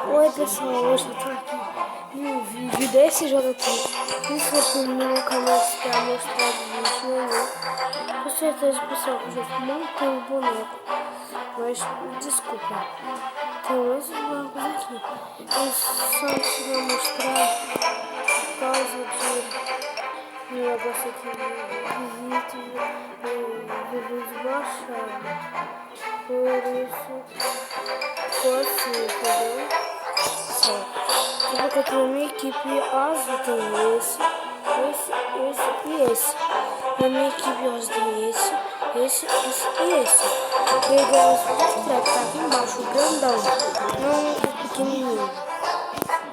Oi pessoal, hoje eu tô aqui no vídeo desse jogo aqui. Isso aqui no meu canal está mostrado vídeo nenhum. Com certeza pessoal, que eu não tenho boneco. Mas desculpa, tem esses bonecos aqui. Eu só queria mostrar por causa de um negócio aqui do vídeo baixado. Por isso ficou assim, entendeu? Porque eu tenho uma equipe azul, tem esse e esse. Na minha equipe azul tem esse e esse. E o Galaxy tá aqui embaixo, o grandão, não o pequenininho.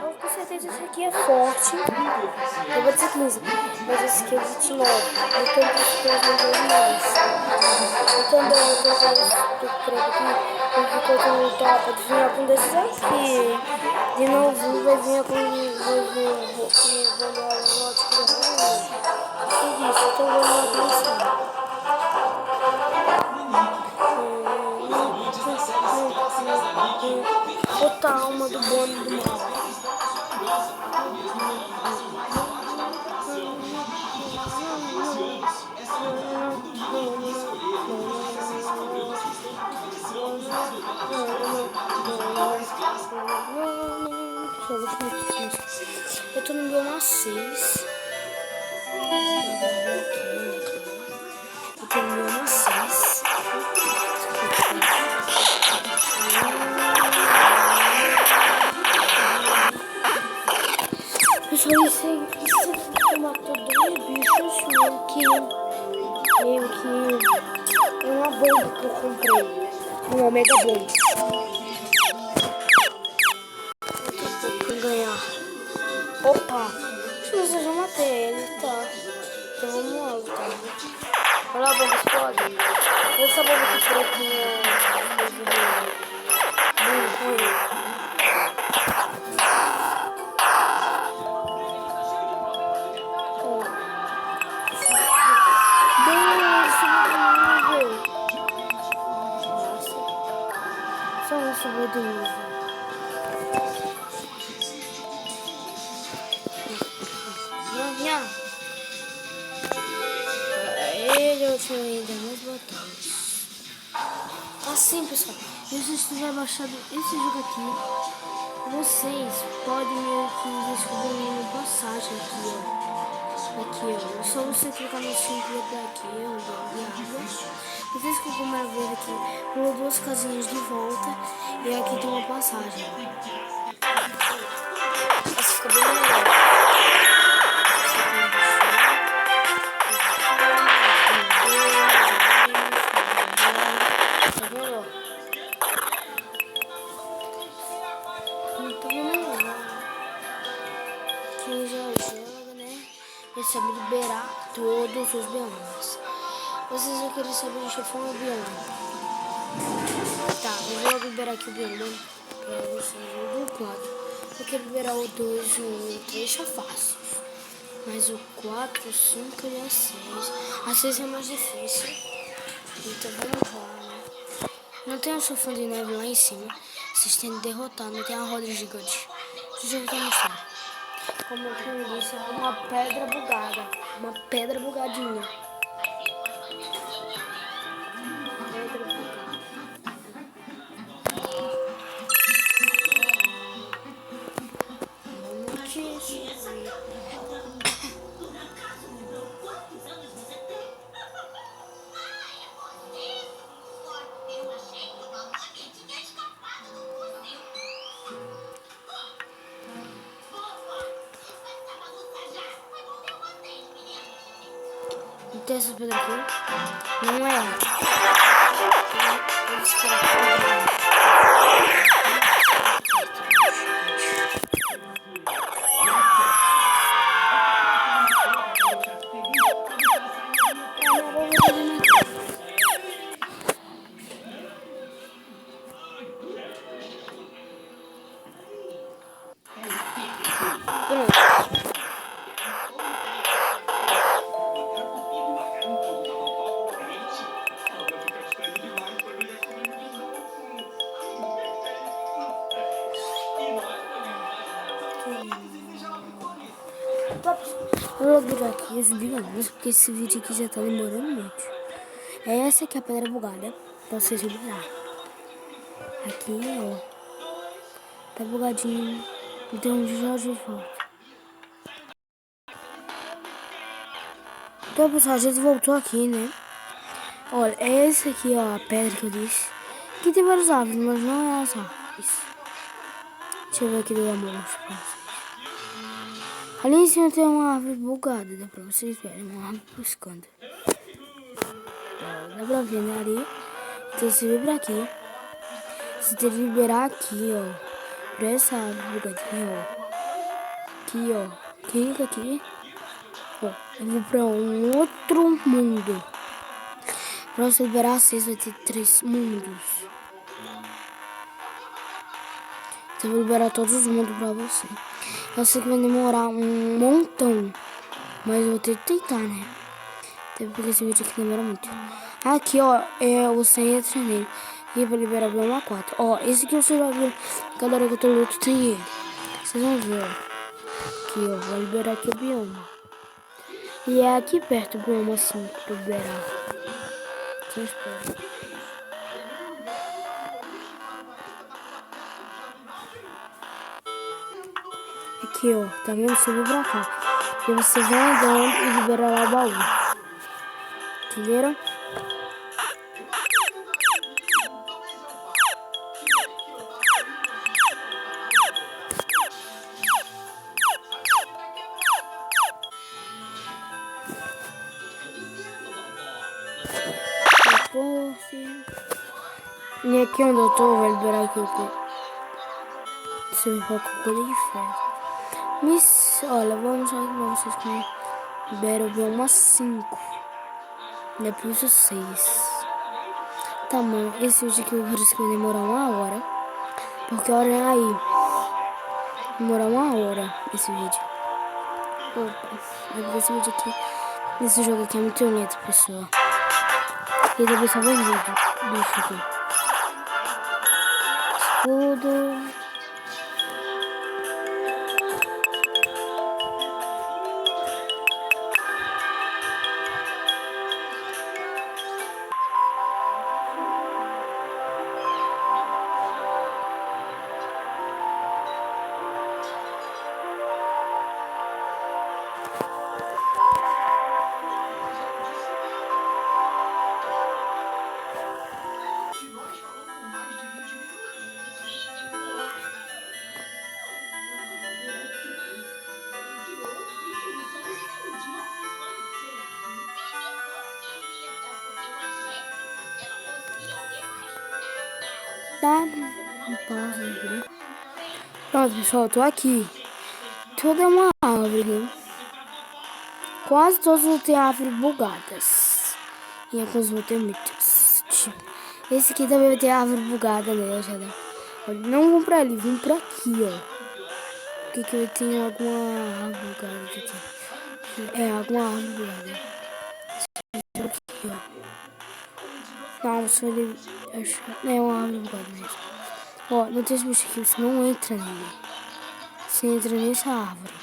Eu com certeza esse aqui é forte. Eu vou dizer 15, mas esse aqui é 29. Então eu preciso de mais. E também eu tô vendo aqui. Porque quando eu topo, adivinhar com desses aqui. De novo, vai vir com o ótimo isso, então vamos avançar. Outra alma do bônus do mal. Eu tô no bioma 6. Eu tô no bioma 6. Pessoal, isso matou 2 bichos meio que é uma bomba que eu comprei. Um Omega Bomb. Ganhar. Opa! Acho que eu já matei ele, tá? Então vamos lá, tá? Olha lá a bomba explode. Essa bomba que tirou aqui no vídeo. Só vou subir do nível. Ele eu tinha ainda mais botões. Assim pessoal, se vocês tiverem baixado esse jogo aqui, vocês podem meio que descobrir uma passagem aqui, ó. Aqui, ó. É só você clicar no símbolo daqui, ó, de água. Vocês que começam a ver aqui, pulou 2 casinhas de volta e aqui tem uma passagem. Essa fica bem legal. Quem já joga, né? Vai saber liberar todos os biomas. Vocês vão querer saber de chefão ou bioma? Tá, eu vou liberar aqui o bioma pra vocês do 4. Eu quero liberar o 2 e o 3 já fácil. Mas o 4, o 5 e a 6. A 6 é mais difícil. Então vamos lá, né? Não tem um chefão de neve lá em cima. Vocês têm que derrotar, não tem uma roda gigante. Deixa eu mostrar. Como eu disse, é uma pedra bugada. Uma pedra bugadinha. Pedra bugada. Vamos que não tem essa pedra aqui? Não é. Eu vou virar aqui esse vídeo, porque esse vídeo aqui já tá demorando muito. Essa aqui é a pedra bugada, pra vocês liberar. Aqui, ó, tá bugadinho, então já volta. Então, pessoal, a gente voltou aqui, né? Olha, essa aqui, ó, a pedra que eu disse. Aqui tem várias árvores, mas não é as árvores. Deixa eu ver aqui do amor pra vocês. Ali em cima tem uma árvore bugada, dá pra vocês verem, uma árvore buscando. Dá pra ver, né, ali. Então você vem pra aqui. Você tem que liberar aqui, ó. Pra essa árvore bugadinha, ó. Aqui, ó. Clica aqui. Ó, eu vou pra um outro mundo. Pra você liberar vocês vai ter 3 mundos. Então eu vou liberar todos os mundos pra você. Eu sei que vai demorar um montão. Mas eu vou ter que tentar, né? Até porque esse vídeo aqui demora muito. Aqui, ó, você entra nele. E pra liberar o bioma 4. Ó, esse aqui você vai ver. Cada hora que eu tô luto tem ele. Vocês vão ver, ó. Aqui, ó, vou liberar aqui o bioma. E é aqui perto o bioma 5 pra liberar. Só espera. Aqui, ó, tá vendo? Você vem pra cá. E você vai andando e libera lá o baú. Entenderam? E aqui onde eu tô, vai liberar aqui o que? Você vai colocar o colher de ferro. Mas, olha, vamos aqui pra vocês como libera o bioma 5. Depois o 6. Tá bom, esse vídeo aqui eu parece que vai demorar 1 hora. Porque olha aí. Demorar 1 hora esse vídeo. Opa, esse vídeo aqui. Esse jogo aqui é muito lento, pessoal. E depois só vem vídeo. Deixa aqui. Escudo. Tá, pausa aqui. Pronto, pessoal, tô aqui. Toda uma árvore. Quase todos têm árvores bugadas. E alguns vão ter muitas. Esse aqui também vai ter árvore bugada, né? Já dá. Não vão pra ali, vão pra aqui, ó. Porque que eu tenho alguma árvore bugada aqui. É, alguma árvore bugada. Aqui, ó. Não, só ele. É uma árvore bugada mesmo. Ó, não tem esse bicho aqui, você não entra nele. Você entra nessa árvore.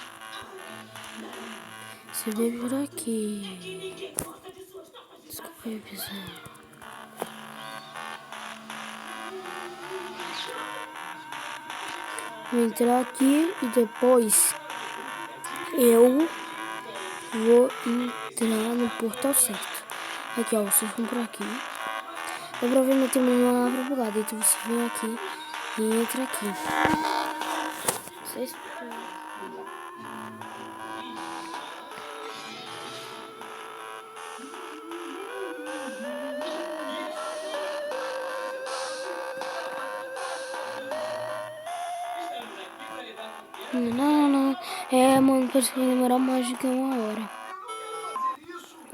Você vem por aqui. Desculpa aí, pessoal. Vou entrar aqui e depois eu vou entrar no portal certo. Aqui, ó, vocês vão por aqui. Eu provavelmente tem uma árvore bugada, então você vem aqui e entra aqui. Vocês... Não. É, mano, parece que vai demorar mais do que 1 hora.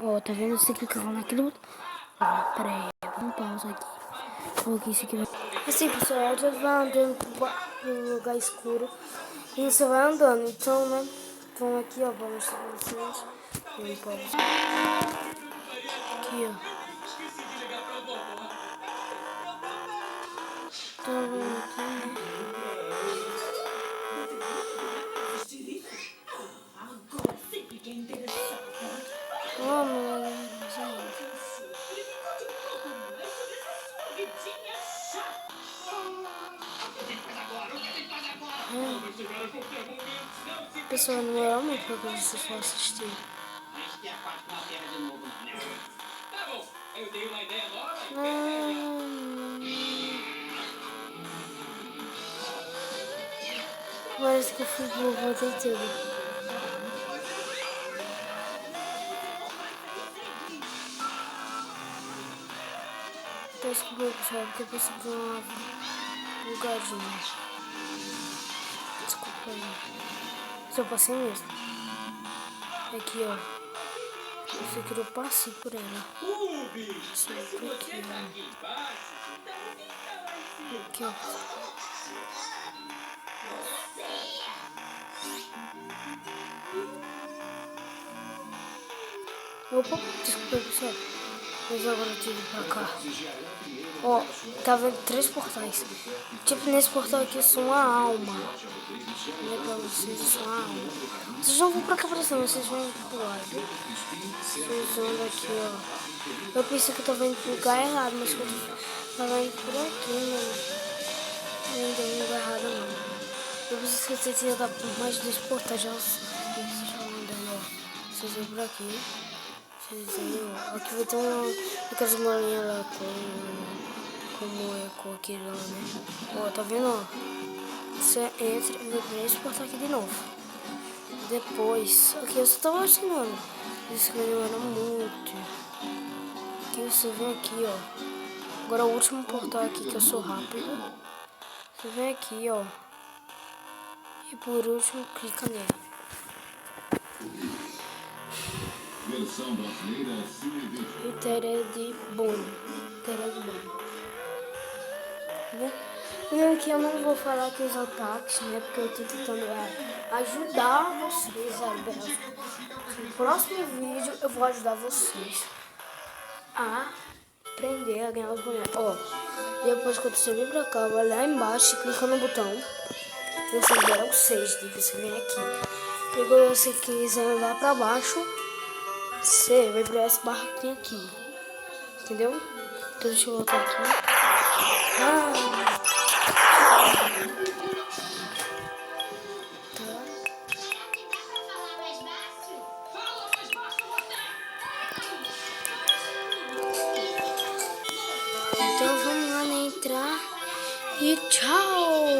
Ó, tá vendo? Você clica lá naquele botão. Ó, pera aí, vamos pausa aqui. Vou aqui, isso aqui vai... Assim, pessoal, você vai andando pro lugar escuro. E você vai andando, então, né? Vamos aqui, ó, vamos mostrar pra vocês. Vamos pausa. Aqui, ó. Então, vamos aqui, né? Pessoal, não é muito pra que vocês for assistir. Parece que eu fui burro, botei tudo. Desculpa, pessoal, porque eu passei por uma bugadinha. Desculpa aí. Se eu passei mesmo. Aqui, ó. Isso aqui eu passei por ela. Isso aqui, ó. Aqui, ó. Opa, desculpa, pessoal. Mas agora eu tive pra cá. Ó, tá vendo 3 portais. Tipo, nesse portal aqui eu sou uma alma. Não é pra vocês, eu sou uma alma. Vocês não vão pra cá pra cima, vocês vão pro lado. Vocês vão daqui, ó. Eu pensei que eu tava indo pro lugar errado, mas eu tava indo por aqui, mano. Não indo no lugar errado, não. Eu preciso que vocês iam dar por mais 2 portais já. Vocês estão andando, ó. Vocês vão por aqui. Vocês viram? Aqui vai ter aquelas malinhas lá como é com aquele lá, né? Ó, tá vendo, ó? Você entra e vai pra esse portal aqui de novo. Depois, aqui eu só tava ensinando. Isso que demora muito. Aqui você vem aqui, ó. Agora o último portal aqui que eu sou rápido. Você vem aqui, ó. E por último, clica nele. Versão brasileira E Terra de Bono. Terra de Bono. Primeiro que eu não vou falar aqui os ataques, né? Porque eu tô tentando ajudar vocês, Belas. No próximo vídeo eu vou ajudar vocês a aprender a ganhar os bonecos. Ó, depois que você vir pra cá, vai lá embaixo e clica no botão. E você libera o 6, daí você vem aqui. E quando você quiser andar pra baixo, você vai pra essa barraquinha aqui. Entendeu? Então deixa eu voltar aqui. Então vamos lá, né, entrar e tchau!